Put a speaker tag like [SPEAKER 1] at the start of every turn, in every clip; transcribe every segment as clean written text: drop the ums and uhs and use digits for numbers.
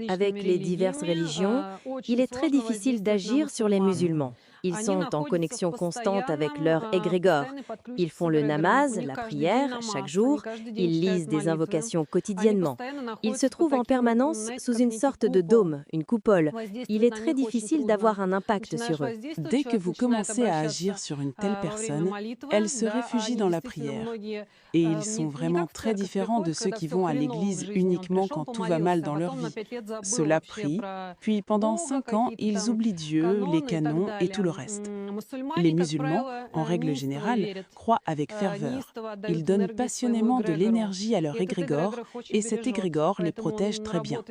[SPEAKER 1] Avec les diverses religions, il est très difficile d'agir sur les musulmans. Ils sont en connexion constante avec leur égrégore. Ils font le namaz, la prière, chaque jour. Ils lisent des invocations quotidiennement. Ils se trouvent en permanence sous une sorte de dôme, une coupole. Il est très difficile d'avoir un impact sur eux.
[SPEAKER 2] Dès que vous commencez à agir sur une telle personne, elle se réfugie dans la prière. Et ils sont vraiment très différents de ceux qui vont à l'église uniquement quand tout va mal dans leur vie. Ceux-là prient, puis pendant 5 ans, ils oublient Dieu, les canons et tout le reste. Les musulmans, en règle générale, croient avec ferveur. Ils donnent passionnément de l'énergie à leur égrégore et cet égrégore les protège très bien.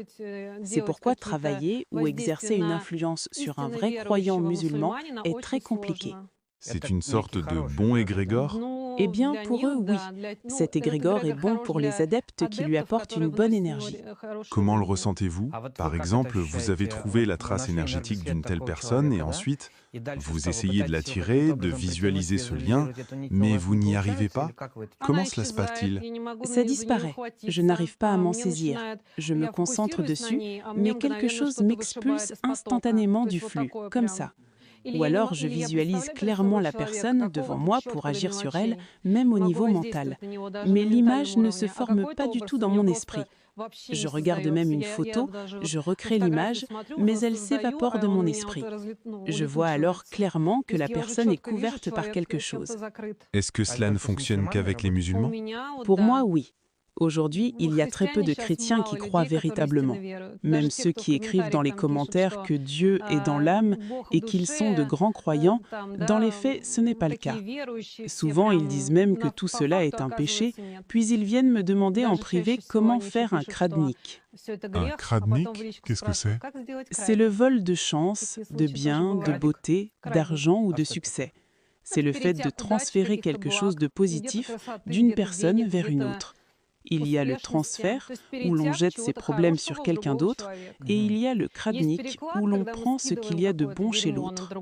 [SPEAKER 2] C'est pourquoi travailler ou exercer une influence sur un vrai croyant musulman est très compliqué.
[SPEAKER 3] C'est une sorte de bon égrégore?
[SPEAKER 2] Eh bien, pour eux, oui. Cet égrégore est bon pour les adeptes qui lui apportent une bonne énergie.
[SPEAKER 3] Comment le ressentez-vous? Par exemple, vous avez trouvé la trace énergétique d'une telle personne et ensuite, vous essayez de l'attirer, de visualiser ce lien, mais vous n'y arrivez pas? Comment cela se passe-t-il?
[SPEAKER 2] Ça disparaît. Je n'arrive pas à m'en saisir. Je me concentre dessus, mais quelque chose m'expulse instantanément du flux, comme ça. Ou alors je visualise clairement la personne devant moi pour agir sur elle, même au niveau mental. Mais l'image ne se forme pas du tout dans mon esprit. Je regarde même une photo, je recrée l'image, mais elle s'évapore de mon esprit. Je vois alors clairement que la personne est couverte par quelque chose.
[SPEAKER 3] Est-ce que cela ne fonctionne qu'avec les musulmans?
[SPEAKER 2] Pour moi, oui. Aujourd'hui, il y a très peu de chrétiens qui croient véritablement. Même ceux qui écrivent dans les commentaires que Dieu est dans l'âme et qu'ils sont de grands croyants, dans les faits, ce n'est pas le cas. Souvent, ils disent même que tout cela est un péché, puis ils viennent me demander en privé comment faire un kradnik.
[SPEAKER 3] Un kradnik? Qu'est-ce que c'est?
[SPEAKER 2] C'est le vol de chance, de biens, de beauté, d'argent ou de succès. C'est le fait de transférer quelque chose de positif d'une personne vers une autre. Il y a le transfert, où l'on jette ses problèmes sur quelqu'un d'autre, et il y a le kradnik, où l'on prend ce qu'il y a de bon chez l'autre.